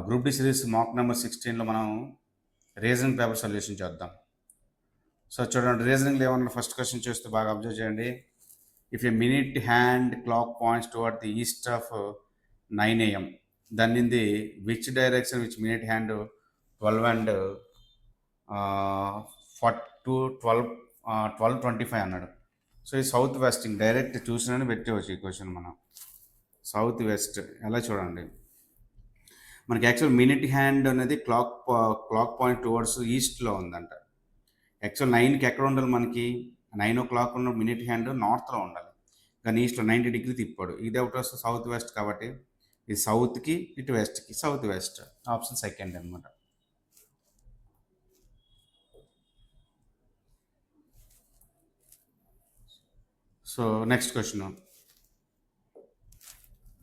Group D series mock number 16లో మనం reasoning paper solution చేద్దాం. సో చూడండి, రీజనింగ్లో ఏమన్నా ఫస్ట్ క్వశ్చన్ చూస్తే బాగా అబ్జర్వ్ చేయండి. If a minute hand clock points toward the east of 9 AM, then in the which direction which minute hand 12 and 12:25 అన్నాడు. సో ఈ సౌత్ వెస్టింగ్ డైరెక్ట్ చూసినని పెట్టవచ్చు. ఈ క్వశ్చన్ మనం సౌత్ వెస్ట్ ఎలా చూడండి, మనకి యాక్చువల్ మినిట్ హ్యాండ్ అనేది క్లాక్ పాయింట్ టువర్డ్స్ ఈస్ట్లో ఉందంట. యాక్చువల్ 9కి ఎక్కడ ఉండాలి, మనకి 9 o'clock ఉన్న మినిట్ హ్యాండ్ నార్త్లో ఉండాలి, కానీ ఈస్ట్లో 90 degree తిప్పాడు. ఇది ఒకటి వస్తే సౌత్ వెస్ట్ కాబట్టి ఇది సౌత్కి, ఇటు వెస్ట్కి, సౌత్ వెస్ట్. ఆప్షన్ సెకండ్ అనమాట. So next question,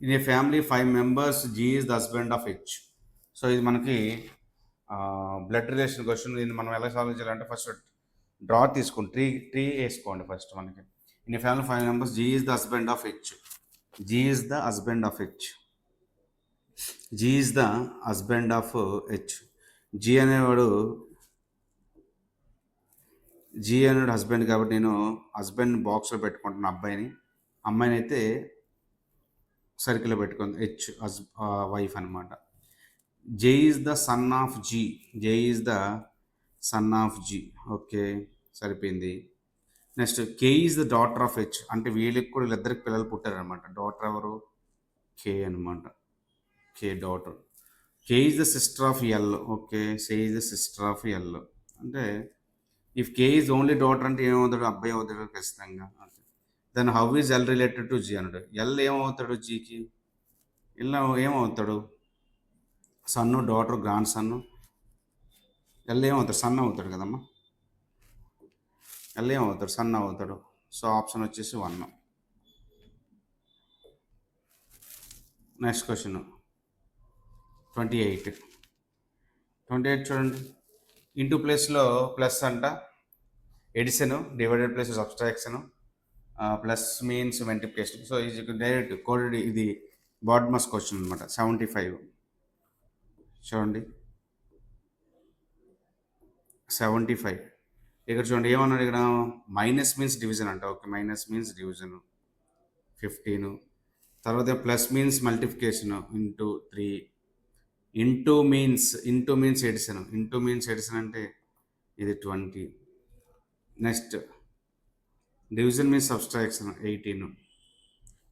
in a family 5 members, G is the husband of H. So ఇది మనకి బ్లడ్ రిలేషన్ క్వశ్చన్. దీన్ని మనం ఎలా సాల్వ్ చేయాలంటే ఫస్ట్ డ్రా తీసుకుని ట్రీ వేసుకోండి. ఫస్ట్ మనకి in a family 5 members, G is the husband of H. G is the husband of H. G is the husband of H. G అనేవాడు husband కాబట్టి నేను హస్బెండ్ బాక్స్లో పెట్టుకుంటున్నాను అబ్బాయిని, అమ్మాయిని అయితే సర్కిల్లో పెట్టుకుంది. హెచ్ వైఫ్ అనమాట. J is the son of G. J is the son of G. Okay, సరిపోయింది. Next K is the daughter of H. అంటే వీళ్ళకి కూడా వీళ్ళిద్దరికి పిల్లలు పుట్టారనమాట. డాటర్ ఎవరు? కే అనమాట. K daughter. K is the sister of L. Okay, say is the sister of L. అంటే if K is only daughter అంటే ఏమవుతాడు? అబ్బాయి అవుతాడు ఖచ్చితంగా. Then how is L related to G అన్నాడు. ఎల్ ఏమవుతాడు జీకి? ఇలా ఏమవుతాడు? Son, daughter, grandson. L ఏమవుతాడు? సన్ అవుతాడు కదమ్మా. ఎల్ ఏమవుతాడు? సన్ అవుతాడు. సో ఆప్షన్ వచ్చేసి 1. నెక్స్ట్ క్వశ్చన్ 28 చూడండి. ఇంటూ ప్లేస్లో ప్లస్ అంట, addition, divided place subtraction, plus means multiplication. So ఇది డైరెక్ట్ కోడెడ్, ఇది బాడ్మస్ క్వశ్చన్ అనమాట. 75 చూడండి. 75 ఇక్కడ చూడండి ఏమన్నాడు ఇక్కడ? మైనస్ మీన్స్ డివిజన్ అంట. Okay, minus means division 15. తర్వాత plus means multiplication into 3. Into means addition అంటే ఇది 20. Next division means subtraction 18.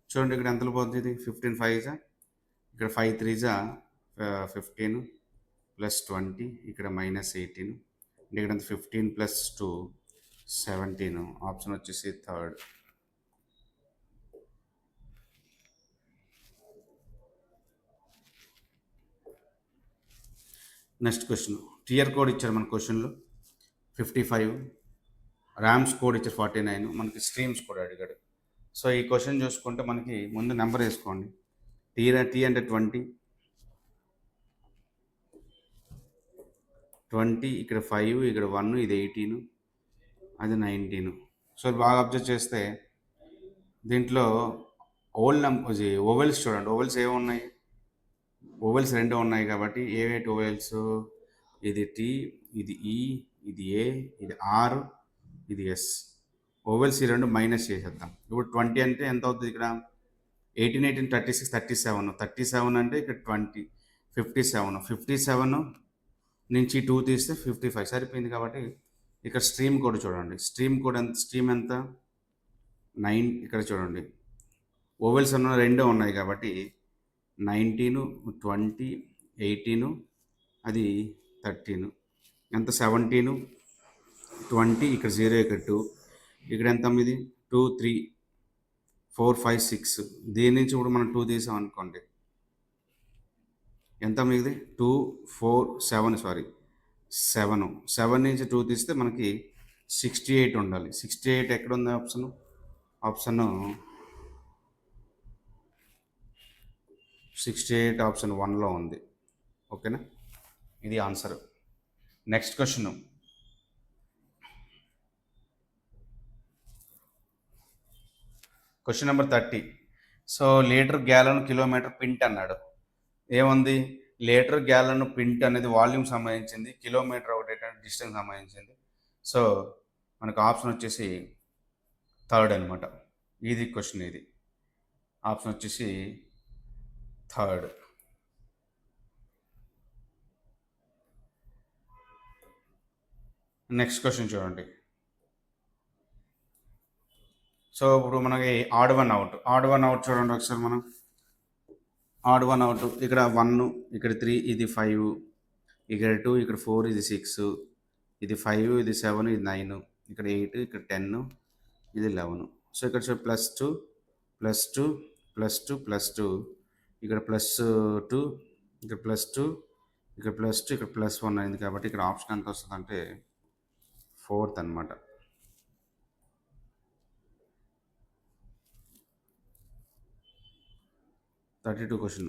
చూడండి ఇక్కడ ఎంతలో పోతుంది? ఇది 15 5 ఇక్కడ 5 3 15 ప్లస్ 20, ఇక్కడ మైనస్ 18. ఇక్కడ 15 ప్లస్ 2 17. ఆప్షన్ వచ్చేసి 3rd. Next question, tear code ఇచ్చారు మన క్వశ్చన్లో 55, ర్యామ్స్ కోడ్ ఇచ్చారు 49, మనకి స్ట్రీమ్స్ కూడా అడిగాడు. సో ఈ క్వశ్చన్ చూసుకుంటే మనకి ముందు నెంబర్ వేసుకోండి. టీ అంటే 20, ఇక్కడ 5, ఇక్కడ 1, ఇది 18, అది 19. సో బాగా అబ్జర్వ్ చేస్తే దీంట్లో ఓవెల్స్ చూడండి. ఓవెల్స్ ఏమున్నాయి? ఓవెల్స్ 2 ఉన్నాయి కాబట్టి ఏవేటి ఓవెల్స్? ఇది టీ, ఇది ఈ, ఇది ఏ, ఇది ఆర్, ఇది ఎస్. ఓవెల్స్ ఈ 2 మైనస్ చేసేద్దాం. ఇప్పుడు 20 అంటే ఎంత అవుతుంది? ఇక్కడ 18 18 36 37 అంటే ఇక్కడ 20 57 నుంచి 2 తీస్తే 55 సరిపోయింది. కాబట్టి ఇక్కడ స్ట్రీమ్ కోడ్ చూడండి. స్ట్రీమ్ ఎంత? 9. ఇక్కడ చూడండి ఓవెల్స్ 2 ఉన్నాయి కాబట్టి 19 20 18, అది 13 ఎంత? 17 20, ఇక్కడ 0, ఇక్కడ 2, ఇక్కడ ఎంత? 2 3 4 5 6. దీని నుంచి ఇప్పుడు మనం 2 తీసాం అనుకోండి, ఎంత మిగిలింది? 2 4 7 నుంచి 2 తీస్తే మనకి 68 ఉండాలి. 68 ఎక్కడ ఉంది? ఆప్షన్ 68 ఆప్షన్ 1లో ఉంది. ఓకేనా, ఇది answer. Next question, question number 30. So litre, gallon, kilometre, pint అన్నాడు. ఏముంది? లీటర్, గ్యాలన్, పింట్ అనేది వాల్యూమ్ సంబంధించింది, కిలోమీటర్ ఒకటి ఏంటంటే డిస్టెన్స్ సంబంధించింది. సో మనకు ఆప్షన్ వచ్చేసి థర్డ్ అనమాట. ఇది క్వశ్చన్, ఇది ఆప్షన్ వచ్చేసి థర్డ్. నెక్స్ట్ క్వశ్చన్ చూడండి. సో ఇప్పుడు మనకి ఆడ్ వన్ అవుట్ చూడండి ఒకసారి. మనం ఆడ్ వన్ అవుట్, ఇక్కడ 1, ఇక్కడ 3, ఇది 5, ఇక్కడ 2, ఇక్కడ 4, ఇది 6, ఇది 5, ఇది 7, ఇది 9, ఇక్కడ 8, ఇక్కడ 10, ఇది 11. సో ఇక్కడ చూడండి +2, +2, +2, +2, ఇక్కడ +2, ఇక్కడ +2, ఇక్కడ +2, ఇక్కడ +1 అయింది. కాబట్టి ఇక్కడ ఆప్షన్ ఎంత వస్తుంది అంటే 4th అనమాట. క్వశ్చన్.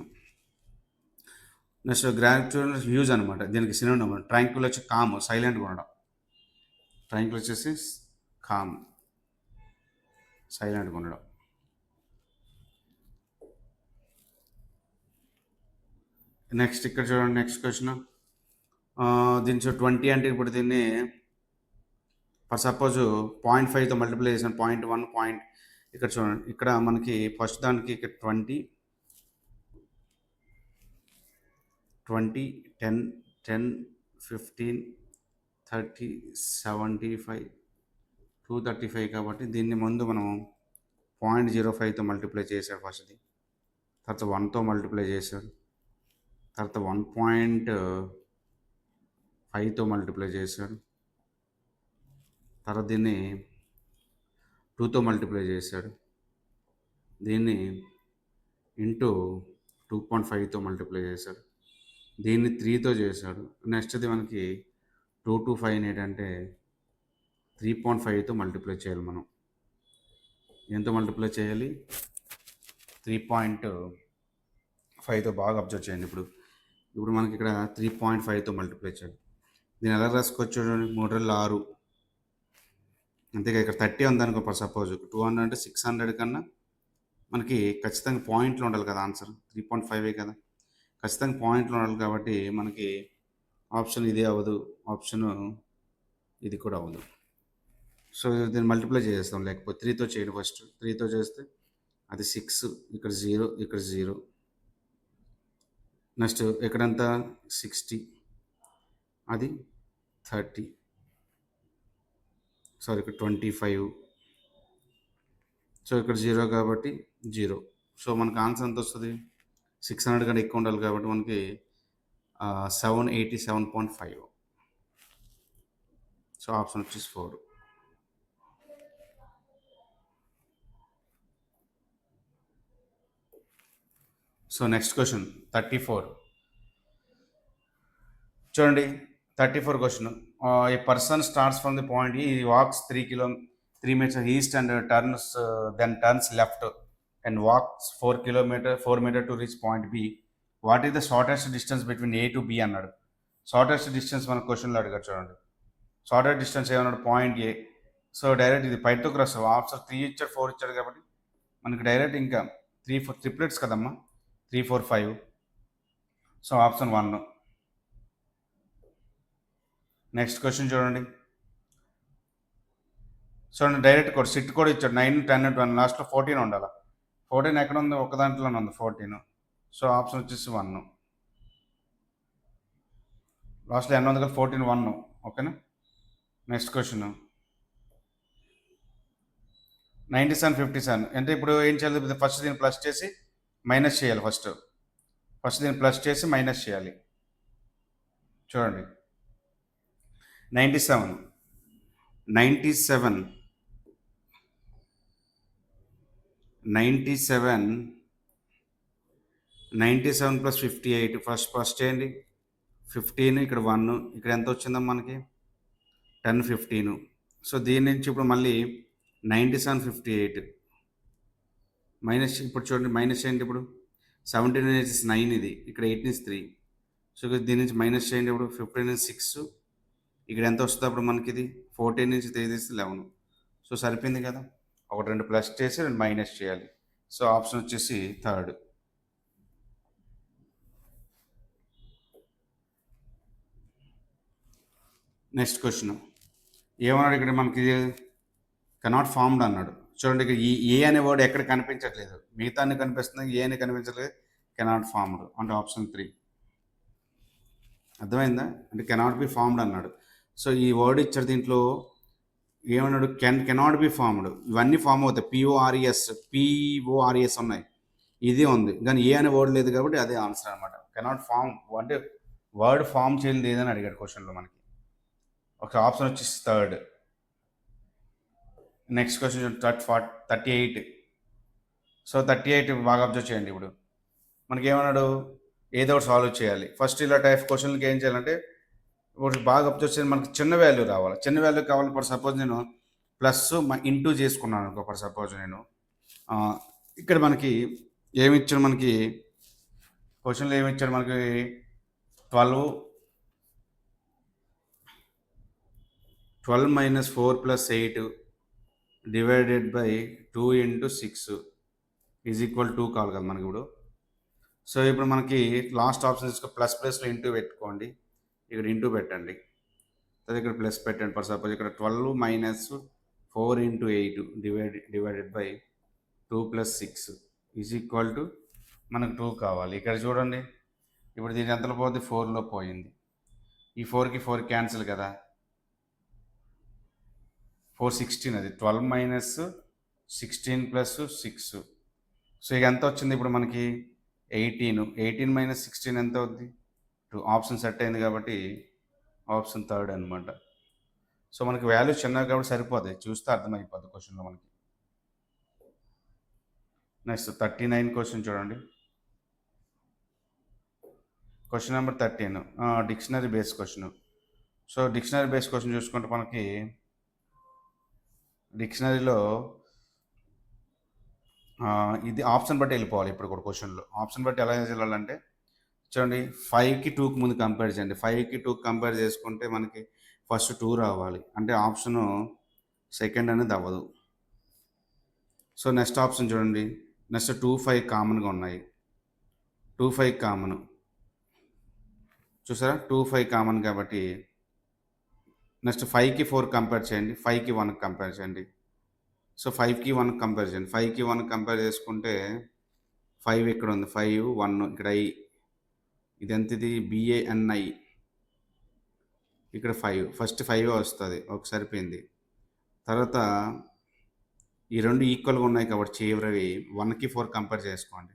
నెక్స్ట్ గ్రాటిట్యూడ్ హ్యూజ్ అనమాట. దీనికి సినోనిమ్ ట్రాంక్విల్ వచ్చి కామ్, సైలెంట్గా ఉండడం. ట్రాంక్విల్ వచ్చేసి కామ్, సైలెంట్గా ఉండడం. నెక్స్ట్ ఇక్కడ చూడండి, నెక్స్ట్ క్వశ్చన్. దీని 20 అంటే ఇప్పుడు దీన్ని ఫర్ సపోజ్ 0.5తో మల్టిప్లై చేసాను. 0.1 ఇక్కడ చూడండి, ఇక్కడ మనకి ఫస్ట్ దానికి ఇక్కడ 20, 10, 15, 30, 75, 235. కాబట్టి దీన్ని ముందు మనం 0.05తో మల్టిప్లై చేశాడు ఫస్ట్ది, తర్వాత 1తో మల్టిప్లై చేశాడు, తర్వాత 1.5తో మల్టిప్లై చేశాడు, తర్వాత దీన్ని 2తో మల్టిప్లై చేశాడు, దీన్ని ఇంటూ 2.5తో మల్టిప్లై చేశాడు, దీన్ని 3తో చేశాడు. నెక్స్ట్ది మనకి 2 to 5 ఏంటంటే 3.5తో మల్టిప్లై చేయాలి. మనం ఎంతో మల్టిప్లై చేయాలి? 3.5తో. బాగా అబ్జర్వ్ చేయండి. ఇప్పుడు మనకి ఇక్కడ 3.5తో మల్టిప్లై చేయాలి. దీన్ని ఎలా రాసుకోవచ్చు చూడండి. 3 6, అంతేగా. ఇక్కడ 30 ఉందనుకో ఫర్ సపోజ్, 200 అంటే 600 కన్నా మనకి ఖచ్చితంగా పాయింట్లు ఉండాలి కదా. ఆన్సర్ 3.5 కదా, ఖచ్చితంగా పాయింట్లు ఉండాలి. కాబట్టి మనకి ఆప్షన్ ఇదే అవ్వదు, ఆప్షన్ ఇది కూడా అవ్వదు. సో దీన్ని మల్టిప్లై చేస్తాం, లేకపోతే 3తో చేయండి. ఫస్ట్ 3తో చేస్తే అది 6, ఇక్కడ 0, ఇక్కడ 0. నెక్స్ట్ ఎక్కడంతా 60, అది 30, సారీ ఇక్కడ 25. సో ఇక్కడ 0 కాబట్టి 0. సో మనకు ఆన్సర్ ఎంత వస్తుంది? 600 కంటే ఎక్కువ ఉండాలి కాబట్టి మనకి 787.5. సో ఆప్షన్ వచ్చేసి 4. సో నెక్స్ట్ క్వశ్చన్ 34 చూడండి. 34 question. A person starts from the point ఈ wax 3 meters east and then turns left and walks 4 meters to reach point B. What is the shortest distance between A to B అన్నాడు. Shortest distance మన క్వశ్చన్లో అడిగారు చూడండి. Shortest distance ఏమన్నాడు? Point ఏ. So direct ఇది Pythagoras. Option 3 ఇచ్చాడు, 4 ఇచ్చాడు కాబట్టి మనకి డైరెక్ట్ ఇంకా 3 ట్రిప్లెట్స్ కదమ్మా, 3 4 5. So option 1. నెక్స్ట్ క్వశ్చన్ చూడండి. చూడండి డైరెక్ట్ కోడ్, సిట్ కోడ్ ఇచ్చాడు. 9, 10, 12, లాస్ట్లో 14 ఉండాలి. 14 ఎక్కడ ఉంది? ఒక దాంట్లోనే ఉంది 14. సో ఆప్షన్ వచ్చేసి 1. లాస్ట్లో ఎన్ని ఉంది కదా? 14, 1. ఓకేనా? Next question 97, 57. అంటే ఇప్పుడు ఏం చేయాలి? ఫస్ట్ దీన్ని ప్లస్ చేసి మైనస్ చేయాలి. ఫస్ట్ దీన్ని ప్లస్ చేసి మైనస్ చేయాలి. చూడండి 97 ప్లస్ 58. ఫస్ట్ చేయండి. 15, ఇక్కడ 1, ఇక్కడ ఎంత వచ్చిందమ్మా మనకి? 10, 15. సో దీని నుంచి ఇప్పుడు మళ్ళీ 97, 58 మైనస్. ఇప్పుడు చూడండి మైనస్ చేయండి. ఇప్పుడు 17 నుంచి 9, ఇది ఇక్కడ 8 నుంచి 3. సో దీని నుంచి మైనస్ చేయండి. ఇప్పుడు 15 నుంచి 6, ఇక్కడ ఎంత వస్తుంది అప్పుడు మనకి? ఇది 14 నుంచి 3 తీస్తే 11. సో సరిపోయింది కదా. 1, 2 ప్లస్ చేసి 2 మైనస్ చేయాలి. సో ఆప్షన్ వచ్చేసి 3rd. నెక్స్ట్ క్వశ్చన్ ఏమన్నాడు ఇక్కడ మనకి, కెనాట్ ఫార్మ్డ్ అన్నాడు. చూడండి ఇక్కడ ఏ అనే వర్డ్ ఎక్కడ కనిపించట్లేదు, మిగతా అన్ని కనిపిస్తుంది, ఏ అని కనిపించట్లేదు, కెనాట్ ఫార్మ్డ్ అంటే ఆప్షన్ 3. అర్థమైందా? అంటే కెనాట్ బి ఫార్మ్డ్ అన్నాడు. సో ఈ వర్డ్ ఇచ్చారు దీంట్లో ఏమన్నాడు, కెనాట్ బి ఫార్మ్డ్. ఇవన్నీ ఫామ్ అవుతాయి, పిఓఆర్ఎస్ ఉన్నాయి, ఇది ఉంది, కానీ ఏ అనే వర్డ్ లేదు కాబట్టి అదే ఆన్సర్ అనమాట. కెనాట్ ఫార్మ్ అంటే వర్డ్ ఫామ్ చేయలేదు ఏదని అడిగాడు క్వశ్చన్లో మనకి. ఒక ఆప్షన్ వచ్చేసి థర్డ్. Next question 38. సో 38 బాగా అబ్జర్వ్ చేయండి. ఇప్పుడు మనకి ఏమన్నాడు, ఏదో ఒకటి సాల్వ్ చేయాలి. ఫస్ట్ ఇలా టైప్ క్వశ్చన్లకి ఏం చేయాలంటే ఒకటి బాగా అబ్జర్వ్ చేయండి, మనకి చిన్న వాల్యూ రావాలి. చిన్న వాల్యూ కావాలి. ఫర్ సపోజ్ నేను ప్లస్ ఇంటూ చేసుకున్నాను అనుకో, ఫర్ సపోజ్ నేను ఇక్కడ మనకి ఏమిచ్చాడు, మనకి క్వశ్చన్లో ఏమిచ్చాడు, మనకి 12 minus 4 plus 8 divided by 2 into 6 is equal to కావాలి కదా మనకి ఇప్పుడు. సో ఇప్పుడు మనకి లాస్ట్ ఆప్షన్ తీసుకో, ప్లస్ ప్లస్లో ఇంటూ పెట్టుకోండి, ఇక్కడ ఇంటూ పెట్టండి, తర్వాత ఇక్కడ ప్లస్ పెట్టండి. ఫర్ సపోజ్ ఇక్కడ 12 minus 4 into 8 divided by 2 plus 6 is equal to మనకు 2 కావాలి. ఇక్కడ చూడండి, ఇప్పుడు దీని ఎంతలో పోతుంది, 4లో పోయింది. ఈ 4కి 4 క్యాన్సిల్ కదా, 416, అది 12 minus 16 plus 6. సో ఇక ఎంత వచ్చింది ఇప్పుడు మనకి 18 minus 16 ఎంత అవుద్ది, 2. ఆప్షన్ సెట్ అయింది కాబట్టి ఆప్షన్ థర్డ్ అనమాట. సో మనకి వాల్యూ చిన్నవి కాబట్టి సరిపోతుంది, చూస్తే అర్థమైపోద్ది క్వశ్చన్లో మనకి. నెక్స్ట్ 39 క్వశ్చన్ చూడండి. Question number 13 dictionary base question. So dictionary base question చూసుకుంటే మనకి డిక్షనరీలో ఇది ఆప్షన్ బట్టి వెళ్ళిపోవాలి. ఇప్పుడు కూడా క్వశ్చన్లో ఆప్షన్ బట్టి ఎలా వెళ్ళాలంటే చూడండి, 5కి 2కి ముందు కంపేర్ చేయండి. 5కి 2కి కంపేర్ చేసుకుంటే మనకి ఫస్ట్ 2 రావాలి, అంటే ఆప్షను సెకండ్ అనేది అవ్వదు. సో నెక్స్ట్ ఆప్షన్ చూడండి, నెక్స్ట్ 2, 5 కామన్గా ఉన్నాయి, 2, 5 కామన్, చూసారా 2, 5 కామన్ కాబట్టి నెక్స్ట్ 5కి 4 కంపేర్ చేయండి, 5కి 1 కంపేర్ చేయండి. సో 5కి 1 కంపేర్ చేయండి, 5కి 1 కంపేర్ చేసుకుంటే 5 ఇక్కడ ఉంది, 5, 1 ఇక్కడ ఐ, ఇది ఎంత, ఇది BANI, ఇక్కడ 5, ఫస్ట్ 5 వస్తుంది, ఒక సరిపోయింది. తర్వాత ఈ రెండు ఈక్వల్గా ఉన్నాయి కాబట్టి చివరివి 1కి 4 కంపేర్ చేసుకోండి,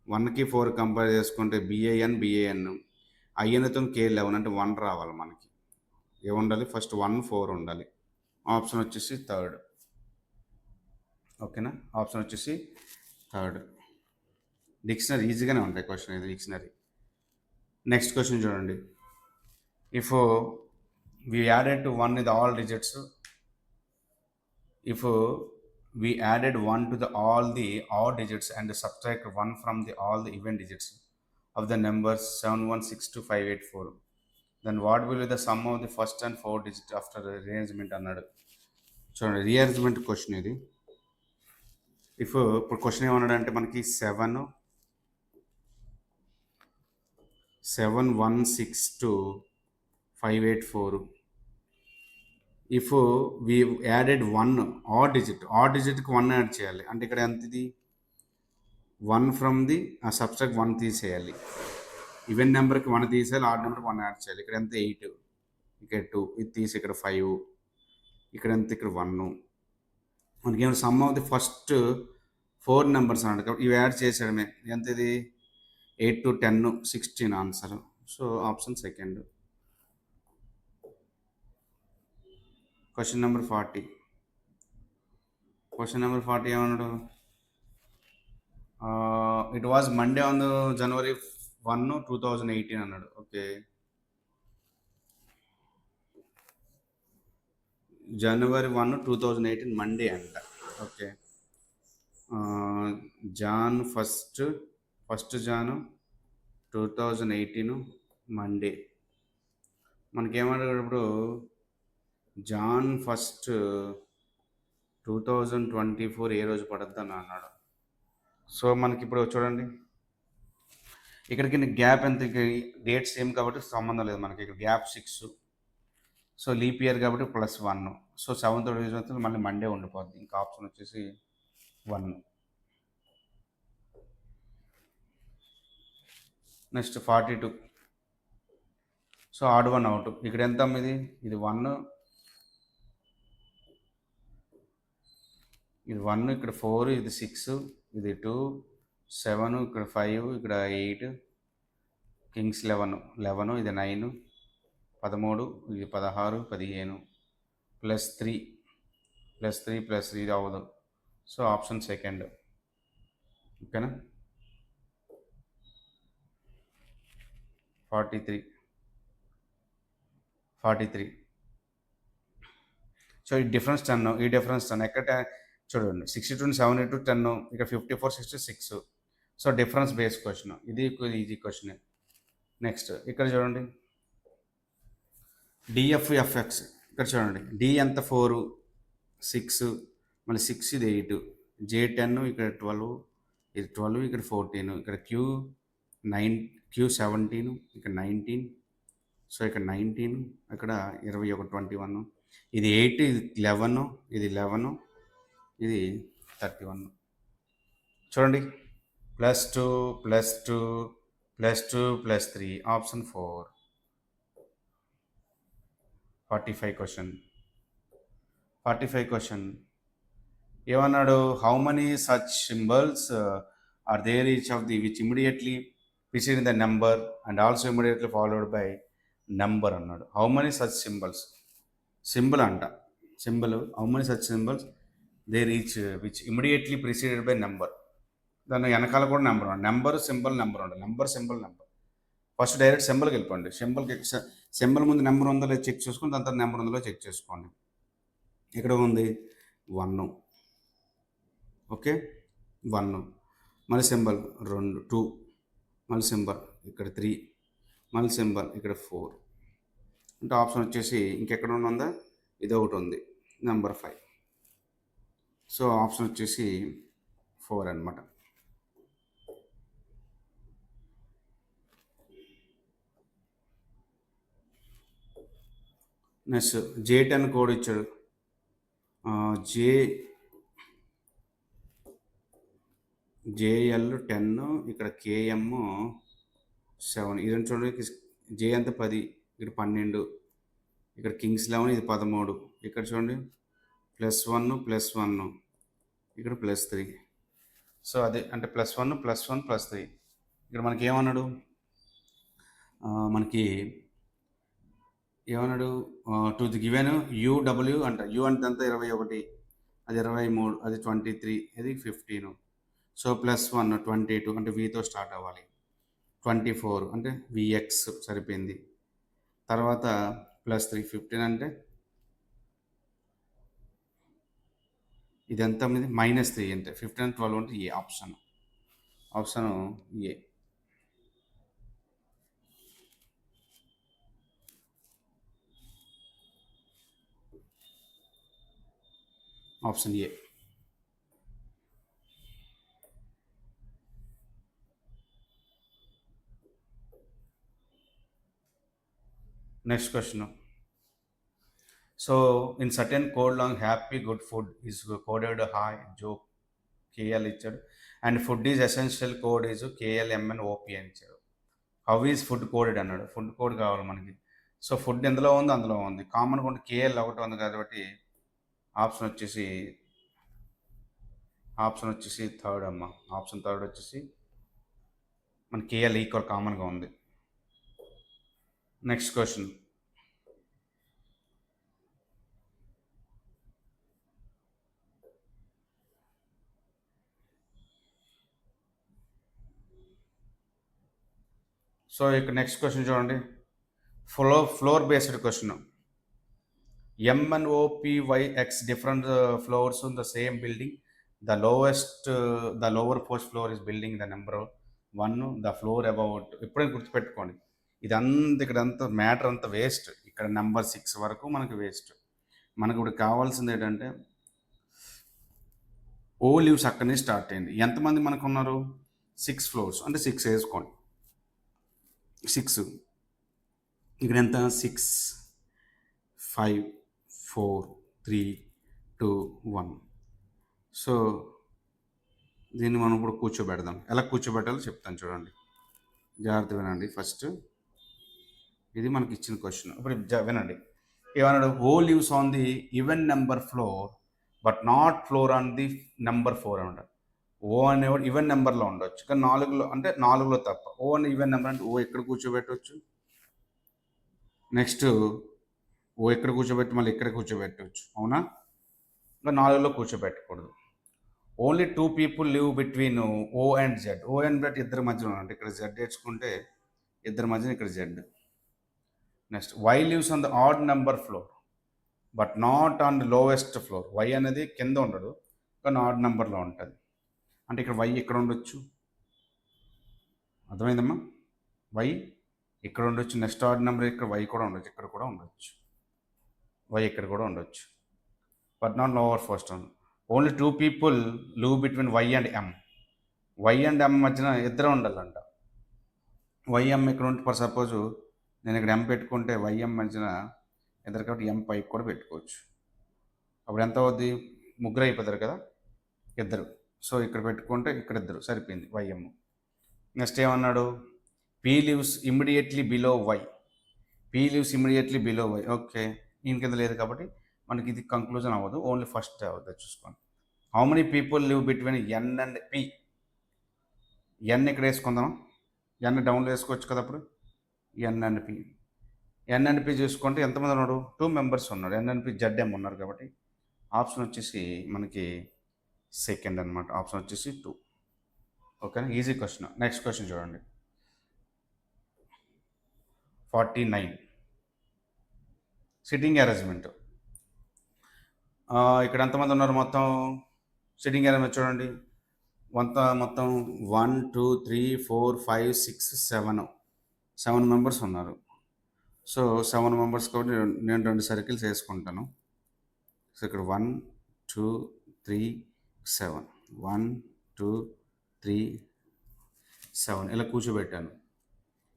1కి 4 కంపేర్ చేసుకుంటే BAN INతో K11 అంటే 1 రావాలి మనకి. ఏముండాలి, ఫస్ట్ 1, 4 ఉండాలి. ఆప్షన్ వచ్చేసి థర్డ్. ఓకేనా, ఆప్షన్ వచ్చేసి థర్డ్. డిక్షనరీ ఈజీగానే ఉంటాయి క్వశ్చన్, ఇది డిక్షనరీ. నెక్స్ట్ క్వశ్చన్ చూడండి, if we added to 1 with all digits, if we added 1 to the all the odd digits and subtract 1 from the all the even digits of the numbers 7162584, then what will be the sum of the first and fourth digit after rearrangement అన్నాడు. చూడండి rearrangement question ఇది. ఇప్పుడు question ఏమన్నాడు అంటే మనకి 7162584, if we added 1 odd డిజిట్కి 1 add చేయాలి, అంటే ఇక్కడ ఎంత, ఇది 1 ఫ్రమ్ ది సబ్స్ట్రాక్ట్ 1 తీసేయాలి, ఈవెన్ నెంబర్కి 1 తీసేయాలి, ఆడ్ నెంబర్కి 1 యాడ్ చేయాలి. ఇక్కడ ఎంత 8, ఇక్కడ 2, ఇది తీసి ఇక్కడ 5, ఇక్కడ ఎంత, ఇక్కడ 1. మనకి ఏమైనా some of the first 4 numbers అన్నాడు కాబట్టి ఇవి యాడ్ చేసేయడమే. ఎంత, ఇది 8 to 10, 16 answer. So option second. Question number 40. Question number 40 ఏమన్నాడు, it was Monday on January 1, 2018 అన్నాడు. ఓకే, January 1, 2018 మండే అంట. Okay, Jan first Jan 2018 Monday. మనకేమన్నాడు ఇప్పుడు, జాన్ ఫస్ట్ 2024 ఏ రోజు పడద్దని అన్నాడు. సో మనకి ఇప్పుడు చూడండి, ఇక్కడికి గ్యాప్ ఎంత, డేట్ సేమ్ కాబట్టి సంబంధం లేదు మనకి. ఇక్కడ గ్యాప్ 6, సో లీప్ ఇయర్ కాబట్టి +1. సో 7th డివిజన్ వస్తే మళ్ళీ మండే ఉండిపోద్ది. ఇంకా ఆప్షన్ వచ్చేసి 1. నెక్స్ట్ 42. So odd 1 out. ఇక్కడ ఎంత ఇది 1, ఇది 1, ఇక్కడ 4, ఇది 6, ఇది 2, 7, ఇక్కడ 5, ఇక్కడ 8, కింగ్స్ 11, ఇది 9, 13, ఇది 16, 15, +3 ఇది అవ్వదు. So option second. ఓకేనా? 43. సో ఈ డిఫరెన్స్ 10, ఎక్కడ చూడండి 62, 72, 10, ఇక్కడ 54, 66. So difference base question. ఇది ఈజీ క్వశ్చన్. నెక్స్ట్ ఇక్కడ చూడండి డిఎఫ్ఎఫ్ఎక్స్. ఇక్కడ చూడండి డి ఎంత 4, 6, మళ్ళీ 6, ఇది 8, J10, ఇక్కడ 12, ఇది 12, ఇక్కడ 14, ఇక్కడ Q17, ఇక్కడ 19, సో ఇక్కడ 19, ఇక్కడ 21, 21, ఇది 8, ఇది 11, ఇది 11, ఇది 31. చూడండి +2, +2, +2, +3, ఆప్షన్ 4. 45 క్వశ్చన్ ఏమన్నాడు? How many such symbols are there each of the which immediately preceding the number and also immediately followed by number అన్నాడు. How many such symbols, symbol అంట, symbol. How many such symbols there each which immediately preceded by number. దాని వెనకాల కూడా number ఉండాలి. Number symbol number ఉండాలి. Number symbol number. First direct సింబల్కి వెళ్ళిపోండి. Symbol ముందు నెంబర్ ఉందో లేదో చెక్ చేసుకోండి. దాని తర్వాత నెంబర్ ఉందో చెక్ చేసుకోండి. ఇక్కడ ఉంది 1, ఓకే 1, మళ్ళీ సింబల్ 2, మళ్ళీ సింబల్ ఇక్కడ 3, మళ్ళీ సింబల్ ఇక్కడ 4. అంటే ఆప్షన్ వచ్చేసి ఇంకెక్కడ ఉందా? ఇది ఒకటి ఉంది, నెంబర్ 5. సో ఆప్షన్ వచ్చేసి 4 అనమాట. నెక్స్ట్ J10 కోడ్ ఇచ్చాడు. JL10, ఇక్కడ KM7. ఇదని చూడండి, J అంత 10, ఇక్కడ 12, ఇక్కడ కింగ్స్ 11, ఇది 13, ఇక్కడ చూడండి +1, +1, ఇక్కడ +3. సో అదే అంటే +1, +1, +3. ఇక్కడ మనకి ఏమన్నాడు? మనకి ఏమన్నాడు? టు ది గివెన్ UW అంట. U అంటే అంతా 21, అది 23, అది 23, అది 15. సో +1 22 అంటే Vతో స్టార్ట్ అవ్వాలి. 24 అంటే VX సరిపోయింది. తర్వాత +3 15 అంటే ఇది ఎంత -3 అంటే 15, 12 అంటే A option A. Option A. Next question. So in certain code long happy good food is coded hi joke KL ఇచ్చాడు. And food is essential code is KLMNOP అని ఇచ్చాడు. హౌ ఈజ్ ఫుడ్ కోడెడ్ అన్నాడు. Food code కావాలి మనకి. So food ఎందులో ఉందో అందులో ఉంది. కామన్ కూడా KL ఒకటి ఉంది కాబట్టి ఆప్షన్ వచ్చేసి థర్డ్ అమ్మ. ఆప్షన్ థర్డ్ వచ్చేసి మన KL ఈక్వల్ కామన్గా ఉంది. Next question. సో ఇక్కడ నెక్స్ట్ క్వశ్చన్ చూడండి, floor based question. MNOPYX different floors in the same building. The lower post floor is building the number 1, the floor about. ఎప్పుడైనా గుర్తుపెట్టుకోండి, ఇక్కడంతా మ్యాటర్ అంతా వేస్ట్. ఇక్కడ నెంబర్ 6 వరకు మనకు వేస్ట్. మనకు ఇప్పుడు కావాల్సింది ఏంటంటే ఓ లీవ్స్ అక్కడి నుంచి స్టార్ట్ అయింది. ఎంతమంది మనకు ఉన్నారు? 6 ఫ్లోర్స్ అంటే 6 వేసుకోండి. 6 ఇక్కడ ఎంత? 6, 5 4 3 2 1. సో దీన్ని మనం ఇప్పుడు కూర్చోబెడదాం. ఎలా కూర్చోబెట్టాలో చెప్తాను చూడండి, జాగ్రత్త వినండి. ఫస్ట్ ఇది మనకి ఇచ్చిన క్వశ్చన్. ఇప్పుడు వినండి, ఏమన్నాడు? O lives on the even number floor but not floor on the number 4 అనమాట. ఓ అనేవాడు ఈవెన్ నెంబర్లో ఉండొచ్చు, కానీ 4లో అంటే 4లో తప్ప. ఓ అనే ఈవెన్ నెంబర్ అంటే ఓ ఎక్కడ కూర్చోబెట్టవచ్చు, నెక్స్ట్ ఓ ఎక్కడ కూర్చోబెట్టి మళ్ళీ ఎక్కడ కూర్చోబెట్టవచ్చు, అవునా? ఇంకా 4లో కూర్చోబెట్టకూడదు. Only 2 people live between O and Z. O and Z ఇద్దరి మధ్యలో అంటే ఇక్కడ జెడ్ తెచ్చుకుంటే ఇద్దరి మధ్యన ఇక్కడ Z. Next Y lives on the odd number floor but not on the lowest floor. Y అనేది కింద ఉండడు, కానీ ఆడ్ నెంబర్లో ఉంటుంది. అంటే ఇక్కడ వై ఇక్కడ ఉండొచ్చు, అర్థమైందమ్మా? వై ఇక్కడ ఉండొచ్చు, నెక్స్ట్ ఆడ్ నెంబర్ ఇక్కడ వై కూడా ఉండొచ్చు, ఇక్కడ కూడా ఉండొచ్చు, వై ఇక్కడ కూడా ఉండొచ్చు, but not lower first one. Only 2 people live between Y and M. Y and M మధ్యన ఇద్దరు ఉండాలంట. వైఎం ఇక్కడ ఉంటే ఫర్ సపోజ్ నేను ఇక్కడ ఎం పెట్టుకుంటే వైఎం మధ్యన ఇద్దరు కాబట్టి ఎం పైకి కూడా పెట్టుకోవచ్చు. అప్పుడు ఎంత అవుద్ది? ముగ్గురు అయిపోతారు కదా, ఇద్దరు. సో ఇక్కడ పెట్టుకుంటే ఇక్కడ ఇద్దరు సరిపోయింది, వైఎం. నెక్స్ట్ ఏమన్నాడు? P lives immediately below Y. P lives immediately below Y. Okay, ఈయన కింద లేదు కాబట్టి మనకి ఇది కంక్లూజన్ అవ్వదు, ఓన్లీ ఫస్ట్ అవుతుంది. చూసుకోండి. How many people live between N and P. N ఇక్కడ వేసుకుందాం, ఎన్ డౌన్లో వేసుకోవచ్చు కదా. అప్పుడు N and P, N and P చూసుకుంటే ఎంతమంది ఉన్నాడు? 2 మెంబర్స్ ఉన్నాడు. ఎన్ అండ్ పి జెడ్ఎం ఉన్నారు కాబట్టి ఆప్షన్ వచ్చేసి మనకి సెకండ్ అనమాట. ఆప్షన్ వచ్చేసి 2. ఓకేనా? Easy question. నెక్స్ట్ క్వశ్చన్ చూడండి, 49. Sitting arrangement. ఇక్కడ ఎంతమంది ఉన్నారు మొత్తం? సిట్టింగ్ అరేంజ్మెంట్ చూడండి, మొత్తం 1 2 3 4 5 6 7 మెంబర్స్ ఉన్నారు. సో 7 మెంబర్స్ కాబట్టి నేను 2 సర్కిల్స్ వేసుకుంటాను. సో ఇక్కడ 1 2 3 7 1 2 3 7 ఇలా కూర్చోబెట్టాను.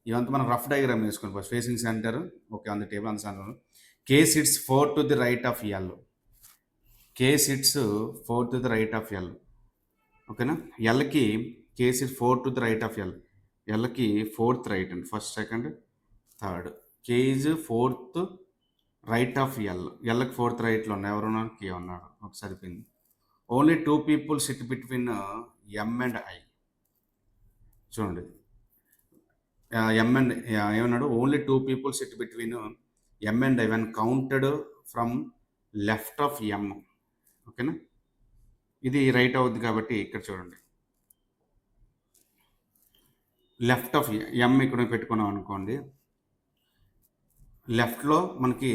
ఇవంతా మనం రఫ్ డయాగ్రామ్ వేసుకోండి. First facing centre, okay, on the table on centre. K sits 4 to the right of L. K sits 4 to the right of L. ఓకేనా? ఎల్కి K sits 4 to the right of L. ఎల్కి 4th right అండి, first second third. K is 4th right of L. ఎల్కి 4th రైట్లో ఉన్నాయి. ఎవరున్నారు? K ఉన్నాడు. ఒక సరిపోయింది. Only 2 people sit between M and I. చూడండి, ఎం అండ్ ఏమన్నాడు? Only 2 people sit between M and I when counted from left of M. ఓకేనా? ఇది రైట్ అవుద్ది కాబట్టి ఇక్కడ చూడండి, లెఫ్ట్ ఆఫ్ ఎం ఇక్కడ పెట్టుకున్నాం అనుకోండి. లెఫ్ట్లో మనకి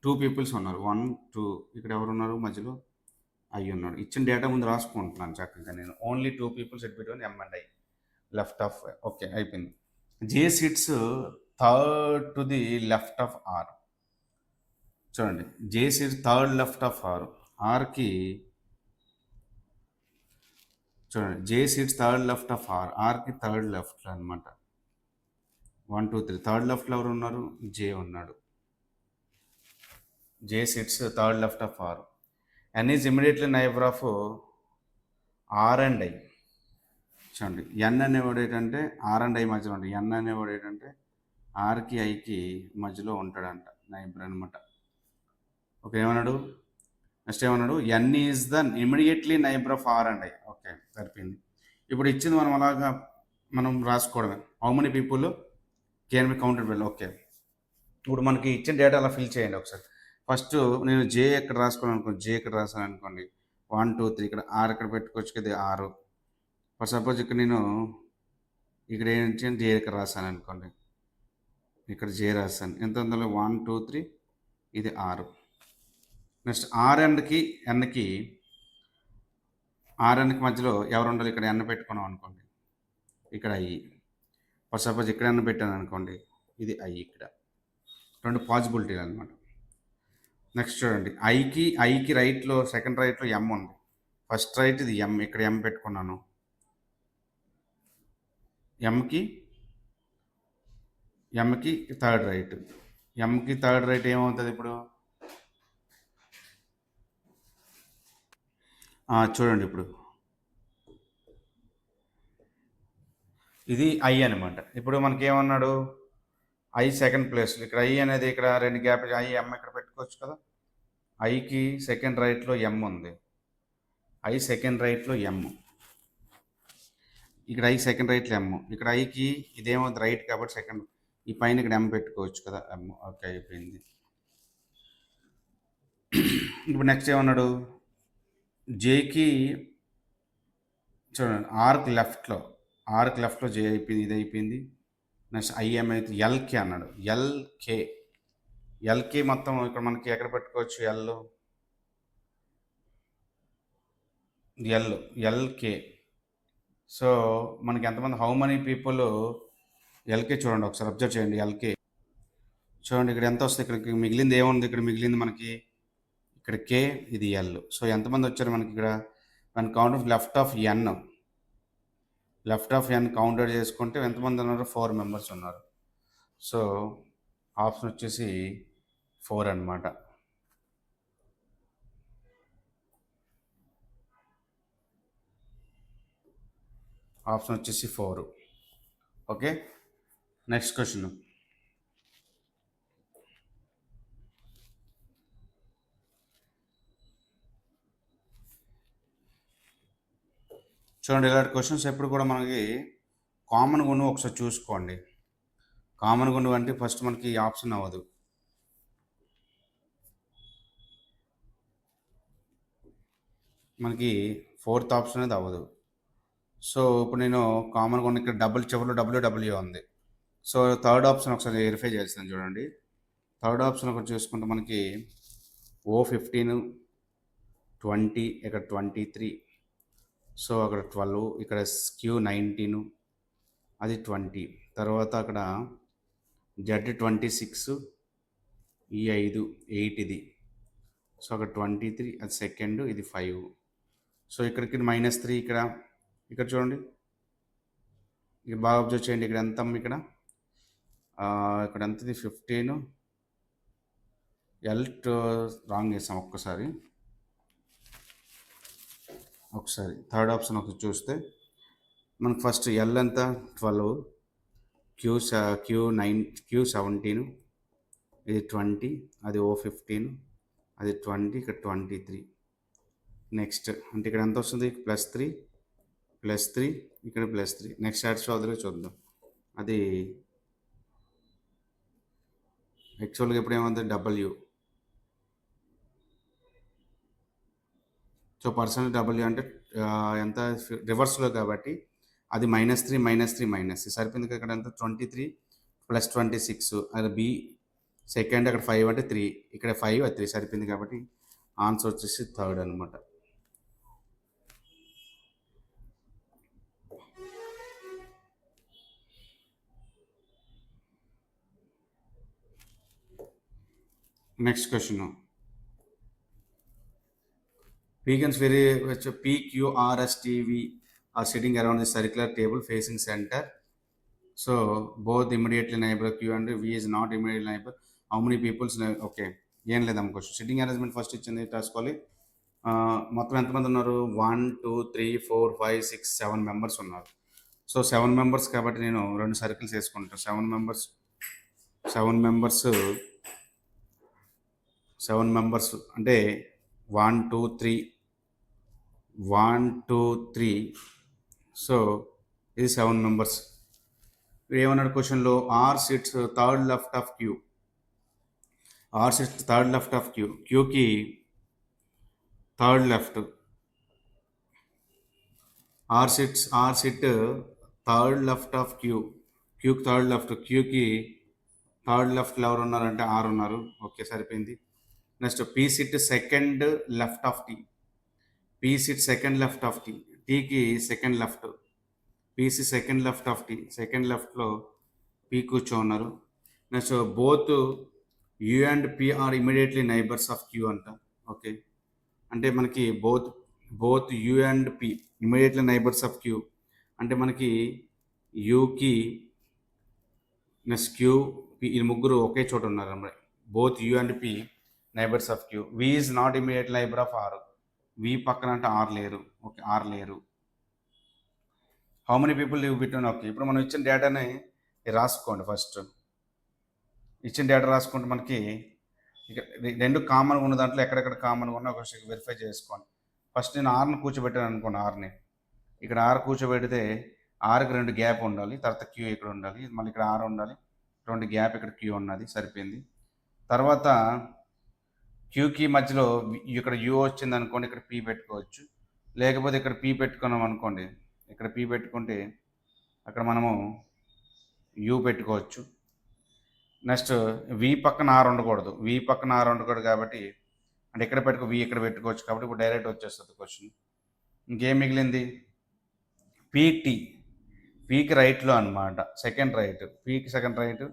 2 పీపుల్స్ ఉన్నారు, 1 2. ఇక్కడ ఎవరు ఉన్నారు? మధ్యలో ఐ ఉన్నాడు. ఇచ్చిన డేటా ముందు రాసుకుంటున్నాను చక్కగా నేను. Only 2 peoples sit between M and I, left of. Okay, అయిపోయింది. J sits third to the left of R. చూడండి, J sits third left of R. ఆర్కి చూడండి, J sits third left of R. ఆర్కి third left అనమాట. 1 2 3 third లెఫ్ట్లో ఎవరు ఉన్నారు? J ఉన్నాడు. J sits third left of R. N is immediately neighbour of R and I. చూడండి, ఎన్ అనేవాడు ఏంటంటే ఆర్ అండ్ ఐ మధ్యలో ఉంటాడు. ఎన్ అనేవాడు ఏంటంటే ఆర్కి ఐకి మధ్యలో ఉంటాడంట, నైబర్ అనమాట. ఓకే, ఏమన్నాడు? నెక్స్ట్ ఏమన్నాడు? N is the immediately neighbour of R and I. Okay, సరిపోయింది. ఇప్పుడు ఇచ్చింది మనం అలాగా మనం రాసుకోవడమే. How many people can be counted well. Okay, ఇప్పుడు మనకి ఇచ్చిన డేటా అలా ఫిల్ చేయండి ఒకసారి. ఫస్ట్ నేను జే ఎక్కడ రాసుకోవాలి అనుకోండి, జే ఇక్కడ రాసాను అనుకోండి. 1 2 3 ఇక్కడ ఆర్ ఇక్కడ పెట్టుకోవచ్చు కదా, 6. ఫర్ సపోజ్ ఇక్కడ నేను ఇక్కడ ఏంటి జే ఇక్కడ రాసాను అనుకోండి, ఇక్కడ జే రాసాను. ఎంత ఉందో 1 2 3, ఇది 6. నెక్స్ట్ ఆర్ అండ్కి ఎన్కి, ఆర్ ఎన్కి మధ్యలో ఎవరు ఉండాలి? ఇక్కడ ఎన్ పెట్టుకున్నాం అనుకోండి, ఇక్కడ ఐ. ఫర్ సపోజ్ ఇక్కడ ఎన్ పెట్టాను అనుకోండి, ఇది ఐ. ఇక్కడ 2 పాసిబిలిటీలు అనమాట. నెక్స్ట్ చూడండి, ఐకి రైట్లో సెకండ్ రైట్లో ఎం ఉంది. ఫస్ట్ రైట్ ఇది ఎం, ఇక్కడ ఎం పెట్టుకున్నాను. ఎంకి థర్డ్ రైట్. ఎంకి థర్డ్ రైట్ ఏమవుతుంది ఇప్పుడు? చూడండి ఇప్పుడు ఇది ఐ అనమాట. ఇప్పుడు మనకేమన్నాడు ఐ సెకండ్ ప్లేస్. ఇక్కడ ఐ అనేది ఇక్కడ 2 గ్యాప్ ఐ, ఎమ్ ఇక్కడ పెట్టుకోవచ్చు కదా! ఐకి సెకండ్ రైట్‌లో ఎమ్ ఉంది. ఐ సెకండ్ రైట్‌లో ఎమ్. ఇక్కడ ఐ సెకండ్ రైట్‌లో ఎమ్. ఇక్కడ ఐకి ఇదేమవుద్ది రైట్ కాబట్టి సెకండ్. ఈ పైన ఇక్కడ ఎమ్ పెట్టుకోవచ్చు కదా! ఎమ్. ఓకే, అయిపోయింది. ఇప్పుడు నెక్స్ట్ ఏమన్నాడు? జేకి చూడండి ఆర్క్ లెఫ్ట్‌లో జే అయిపోయింది. ఇది అయిపోయింది. నెక్స్ట్ ఐ ఏమైతే ఎల్‌కే అన్నాడు. ఎల్‌కే మొత్తం ఇక్కడ మనకి ఎక్కడ పెట్టుకోవచ్చు ఎల్‌కే. సో మనకి ఎంతమంది హౌ మనీ పీపుల్ ఎల్‌కే చూడండి, ఒకసారి అబ్జర్వ్ చేయండి. ఎల్‌కే చూడండి ఇక్కడ ఎంత వస్తుంది. ఇక్కడ మిగిలింది ఏముంది? ఇక్కడ మిగిలింది మనకి ఇక్కడ కే, ఇది ఎల్. సో ఎంతమంది వచ్చారు మనకి ఇక్కడ? మన count of left of N counter చేసుకుంటే ఎంతమంది ఉన్నారు? 4 మెంబర్స్ ఉన్నారు. సో ఆప్షన్ వచ్చేసి 4 అనమాట. ఆప్షన్ వచ్చేసి 4. Okay, next question. చూడండి ఇలాంటి క్వశ్చన్స్ ఎప్పుడు కూడా మనకి కామన్గా ఉన్నవి ఒకసారి చూసుకోండి. కామన్గా ఉన్నవి అంటే ఫస్ట్ మనకి ఆప్షన్ అవ్వదు. మనకి 4th ఆప్షన్ అనేది అవ్వదు. సో ఇప్పుడు నేను కామన్గా ఉన్న ఇక్కడ చివరిలో డబ్ల్యూడబ్ల్యూ ఉంది. సో థర్డ్ ఆప్షన్ ఒకసారి వెరిఫై చేస్తాను చూడండి. థర్డ్ ఆప్షన్ ఒకటి చూసుకుంటే మనకి O15, 20, ఇక్కడ 23, సో అక్కడ 12, ఇక్కడ Q19, అది 20, తర్వాత అక్కడ Z26, ఈ 5, 8 ఇది, సో అక్కడ 23, అది సెకండ్, ఇది 5. సో ఇక్కడికి -3 ఇక్కడ చూడండి. ఇక్కడ బాగా అబ్జర్వ్ చేయండి. ఇక్కడ ఎంత ఇక్కడ ఎంతది? 15. రాంగ్ చేసాం. ఒకసారి థర్డ్ ఆప్షన్ ఒకటి చూస్తే మనకు ఫస్ట్ ఎల్ ఎంత? 12, Q17, ఇది 20, అది O15, అది 20, ఇక్కడ 23. నెక్స్ట్ అంటే ఇక్కడ ఎంత వస్తుంది? +3, ఇక్కడ +3. నెక్స్ట్ చూద్దాం. అది యాక్చువల్గా ఇప్పుడు ఏమవుతుంది? డబ్ల్యూ. సో పర్సెంట్ డబ్ల్యూ అంటే ఎంత? రివర్స్లో కాబట్టి అది -3 సరిపోయింది. ఇక్కడ ఎంత? 23 + 26, అది బి సెకండ్, అక్కడ 5 అంటే 3, ఇక్కడ 5, అది 3 సరిపోయింది. కాబట్టి ఆన్సర్ వచ్చేసి థర్డ్ అనమాట. Next question. Vegans PQRSTV are sitting around the circular table facing center. So both immediately neighbor Q and V is not immediately neighbor. How many people's? Okay, ఏం లేదమ్మ question. Sitting arrangement first ఇచ్చింది రాసుకోవాలి. మొత్తం ఎంతమంది ఉన్నారు? 1, 2, 3, 4, 5, 6, 7 members ఉన్నారు. So 7 members కాబట్టి నేను 2 circles వేసుకుంటాను. 7 మెంబర్స్ అంటే 1, 2, 3. సో ఇది 7 మెంబర్స్. ఏమన్నాడు క్వశ్చన్లో? R sits third left of Q. క్యూకి third left. R sit third left of క్యూకి థర్డ్ లెఫ్ట్. క్యూకి థర్డ్ లెఫ్ట్లో ఎవరు ఉన్నారంటే 6 ఉన్నారు. ఓకే, సరిపోయింది. Next P sit second left of T. టీకి second left. P C second left of T. Second లెఫ్ట్లో పీ కూర్చో ఉన్నారు. Next both U and P are immediately neighbours of Q అంట. ఓకే, అంటే మనకి both U and P immediately neighbours of queue అంటే మనకి యూకి next Q, P, ఈ ముగ్గురు ఒకే చోట ఉన్నారు అన్నమాట. Both U and P neighbours of Q. V is not immediate neighbour of R. V పక్కన అంటే ఆర్ లేరు. ఓకే, ఆర్ లేరు. How many people live between. Okay, ఇప్పుడు మనం ఇచ్చిన డేటాని రాసుకోండి. ఫస్ట్ ఇచ్చిన డేటా రాసుకుంటే మనకి ఇక రెండు కామన్గా ఉన్న దాంట్లో ఎక్కడెక్కడ కామన్గా ఉన్నా ఒకసారి వెరిఫై చేసుకోండి. ఫస్ట్ నేను ఆర్ని కూర్చోబెట్టాను అనుకోండి. ఆర్ని ఇక్కడ ఆర్ కూర్చోబెడితే ఆర్కి 2 గ్యాప్ ఉండాలి. తర్వాత క్యూ ఇక్కడ ఉండాలి. మళ్ళీ ఇక్కడ ఆర్ ఉండాలి. 2 గ్యాప్ ఇక్కడ క్యూ ఉన్నది, సరిపోయింది. తర్వాత క్యూకి మధ్యలో ఇక్కడ యూ వచ్చింది అనుకోండి, ఇక్కడ పీ పెట్టుకోవచ్చు. లేకపోతే ఇక్కడ పీ పెట్టుకున్నాం అనుకోండి, ఇక్కడ పీ పెట్టుకుంటే అక్కడ మనము యూ పెట్టుకోవచ్చు. నెక్స్ట్ వి పక్కన ఆర్ ఉండకూడదు. వి పక్కన ఆర్ ఉండకూడదు కాబట్టి అంటే ఇక్కడ వి ఇక్కడ పెట్టుకోవచ్చు. కాబట్టి ఇప్పుడు డైరెక్ట్ వచ్చేస్తుంది క్వశ్చన్. ఇంకేం మిగిలింది? పీటీ, పీకి రైట్లో అనమాట, సెకండ్ రైట్. పీకి సెకండ్ రైట్,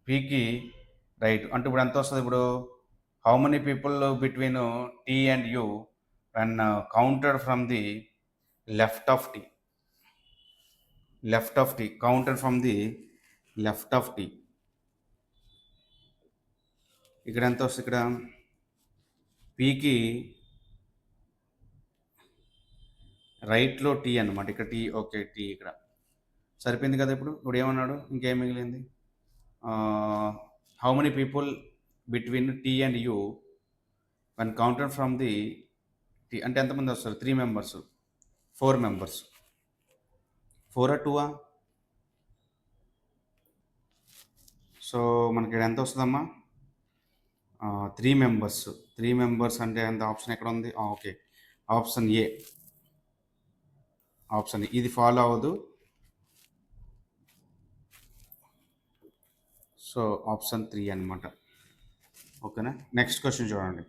పీకి రైట్. అంటే ఇప్పుడు ఎంత వస్తుంది? ఇప్పుడు how many people between T and U when counted from the left of T. Left of T, counted from the left of T. ఇక్కడ ఎంత వస్తుంది? ఇక్కడ పీకి రైట్లో టీ అనమాట, ఇక్కడ టీ. ఓకే, టీ ఇక్కడ సరిపోయింది కదా. ఇప్పుడు ఏమన్నాడు? ఇంకేం మిగిలింది? How many people between T and U when counted from the T అంటే ఎంతమంది వస్తారు? 3 మెంబర్స్, 4 మెంబర్స్. 4 2. సో మనకి ఇక్కడ ఎంత వస్తుందమ్మా? 3 మెంబర్స్. 3 మెంబర్స్ అంటే ఎంత? ఆప్షన్ ఎక్కడ ఉంది? Okay, option A. ఆప్షన్ ఇది ఫాలో అవ్వదు. సో ఆప్షన్ 3 అనమాట. ఓకేనా? నెక్స్ట్ క్వశ్చన్ చూడండి.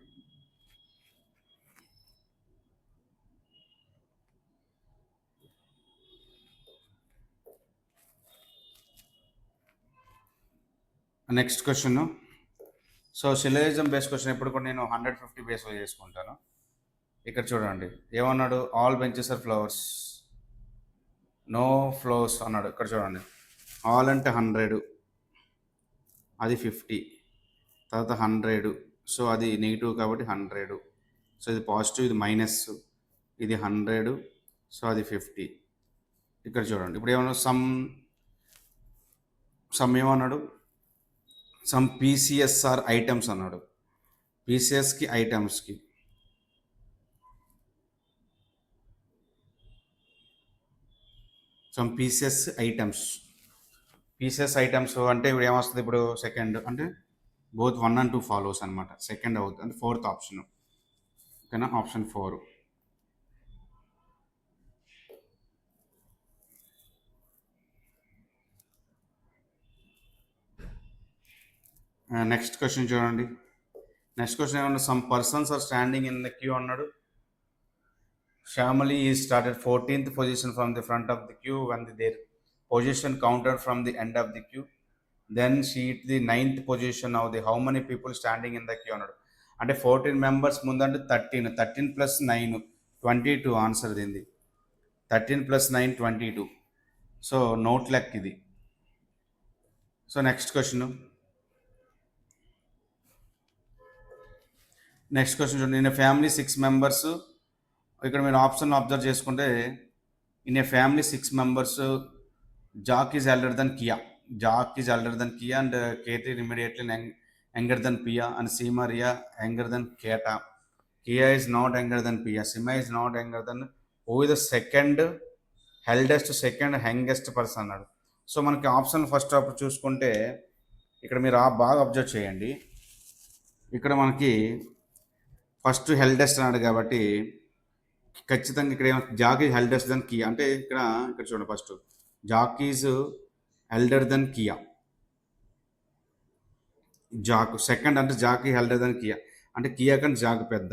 Next question. So syllogism base question ఎప్పుడు కూడా నేను 150 బేస్లో చేసుకుంటాను. ఇక్కడ చూడండి ఏమన్నాడు? All benches are flowers, no flowers అన్నాడు. ఇక్కడ చూడండి, ఆల్ అంటే 100, అది 50. తర్వాత 100, సో అది నెగిటివ్ కాబట్టి 100. సో ఇది పాజిటివ్, ఇది మైనస్, ఇది 100, సో అది 50. ఇక్కడ చూడండి ఇప్పుడు ఏమన్నా సమ్ ఏమన్నాడు? సమ్ పీసీఎస్ఆర్ ఐటమ్స్ అన్నాడు. పీసీఎస్కి ఐటమ్స్కి సమ్ పీసీఎస్ ఐటమ్స్ అంటే ఇప్పుడు ఏమొస్తుంది? ఇప్పుడు సెకండ్ అంటే బోత్ 1 and 2 ఫాలోస్ అనమాట. సెకండ్ అవుతుంది అంటే 4th ఆప్షన్. ఓకేనా? ఆప్షన్ 4. నెక్స్ట్ క్వశ్చన్ చూడండి. నెక్స్ట్ క్వశ్చన్ ఏమన్నా? Some persons are standing in the queue అన్నాడు. Shamali is started 14th position from the front of the queue when their position counted from the end of the queue. Then she hit the 9th position of the how many people standing in the queue అన్నాడు. అంటే 14 members ముందంటే 13 plus 9 22 answer దీనిది. 13 plus 9 22. So note లెక్ ఇది. So next question చూడండి. In family 6 members. ఇక్కడ మీరు option observe చేసుకుంటే in a family 6 members Jack is elder then Kiya. Jack is elder then Kiya and Katie immediately younger then Piya and Seema Riya younger then Katie. Kiya is not younger then Piya. Seema is not younger then who is the second youngest person అన్నాడు. So మనకి option first అప్పుడు చూసుకుంటే ఇక్కడ మీరు బాగా observe చేయండి. ఇక్కడ మనకి ఫస్ట్ హెల్డెస్ట్ అన్నాడు కాబట్టి ఖచ్చితంగా ఇక్కడ Jack is eldest then Kiya అంటే ఇక్కడ చూడండి first Jack is elder then Kiya. Jack second అంటే Jack is elder then Kiya అంటే కియా కంటే జాక్ పెద్ద.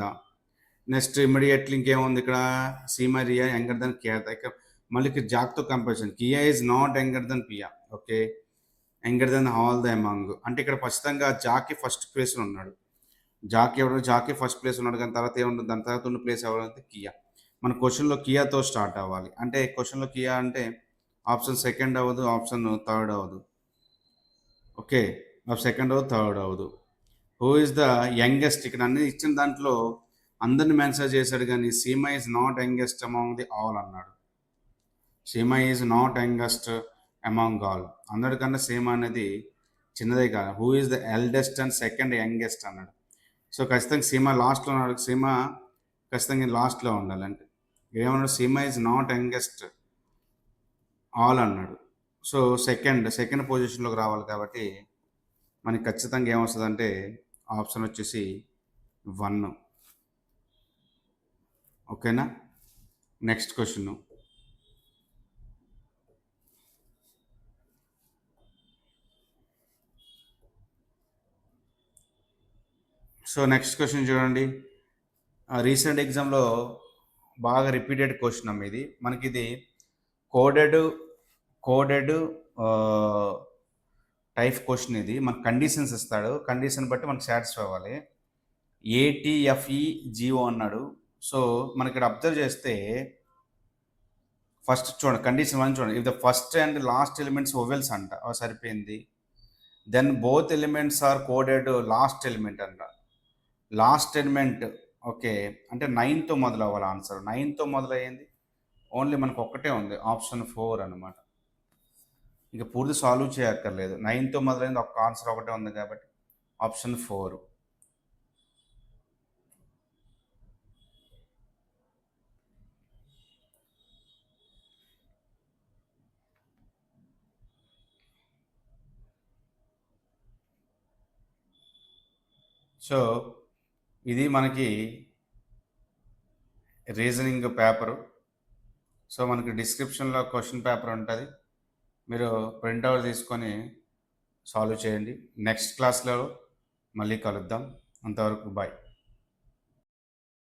నెక్స్ట్ ఇమీడియట్లీ ఇంకేముంది? ఇక్కడ సీమా రియా యంగర్ దెన్ కియా. ఇక్కడ మళ్ళీ ఇక్కడ జాక్తో comparison. Kiya is not younger then Piya. Okay, younger then all the among అంటే ఇక్కడ ఖచ్చితంగా జాకి ఫస్ట్ ప్లేస్లో ఉన్నాడు. జాకి ఫస్ట్ ప్లేస్ ఉన్నాడు కానీ తర్వాత ఏముంటుంది? దాని తర్వాత ఉన్న ప్లేస్ ఎవరంటే కియా. మన క్వశ్చన్లో కియాతో స్టార్ట్ అవ్వాలి. అంటే క్వశ్చన్లో కియా అంటే ఆప్షన్ సెకండ్ అవ్వదు, ఆప్షన్ థర్డ్ అవ్వదు. ఓకే, సెకండ్ అవ్వదు, థర్డ్ అవ్వదు. హూ ఇస్ ద యంగెస్ట్, ఇక్కడ అన్ని ఇచ్చిన దాంట్లో అందరిని మెన్షన్ చేశాడు కానీ సీమ is not youngest among the all అన్నాడు. సీమ is not youngest among all, అందరికన్నా సీమ అనేది చిన్నదే కాదు. Who is the eldest and second youngest అన్నాడు. సో ఖచ్చితంగా సీమ లాస్ట్లో ఉన్నాడు, సీమ ఖచ్చితంగా లాస్ట్లో ఉండాలంటే ఏమన్నాడు, సీమ ఈజ్ నాట్ యంగెస్ట్ ఆల్ అన్నాడు. సో సెకండ్ పొజిషన్లోకి రావాలి కాబట్టి మనకి ఖచ్చితంగా ఏమొస్తుందంటే ఆప్షన్ వచ్చేసి 1. ఓకేనా. Next question, so next question చూడండి. రీసెంట్ ఎగ్జామ్లో బాగా రిపీటెడ్ క్వశ్చన్ అమ్మ ఇది. మనకి ఇది కోడెడ్ టైప్ క్వశ్చన్. ఇది మనకు కండిషన్స్ ఇస్తాడు, కండిషన్ బట్టి మనకు సాటిస్ఫై అవ్వాలి. ATFEGO అన్నాడు. సో మనకి ఇక్కడ అబ్జర్వ్ చేస్తే ఫస్ట్ చూడండి, కండిషన్ 1 చూడండి. If the first and last elements vowels అంట, సరిపోయింది. Then both elements are coded last element అంట. లాస్ట్ ఎలిమెంట్ ఓకే అంటే 9తో మొదలవ్వాలి ఆన్సర్. 9తో మొదలయ్యింది, ఓన్లీ మనకు ఒక్కటే ఉంది, ఆప్షన్ 4 అనమాట. ఇక పూర్తి సాల్వ్ చేయక్కర్లేదు, 9తో మొదలైంది, ఒక్క ఆన్సర్ ఒకటే ఉంది కాబట్టి ఆప్షన్ 4. సో ఇది మనకి రీజనింగ్ పేపరు. సో మనకి డిస్క్రిప్షన్లో క్వశ్చన్ పేపర్ ఉంటుంది, మీరు ప్రింట్అవుట్ తీసుకొని సాల్వ్ చేయండి. నెక్స్ట్ క్లాస్లో మళ్ళీ కలుద్దాం, అంతవరకు బాయ్.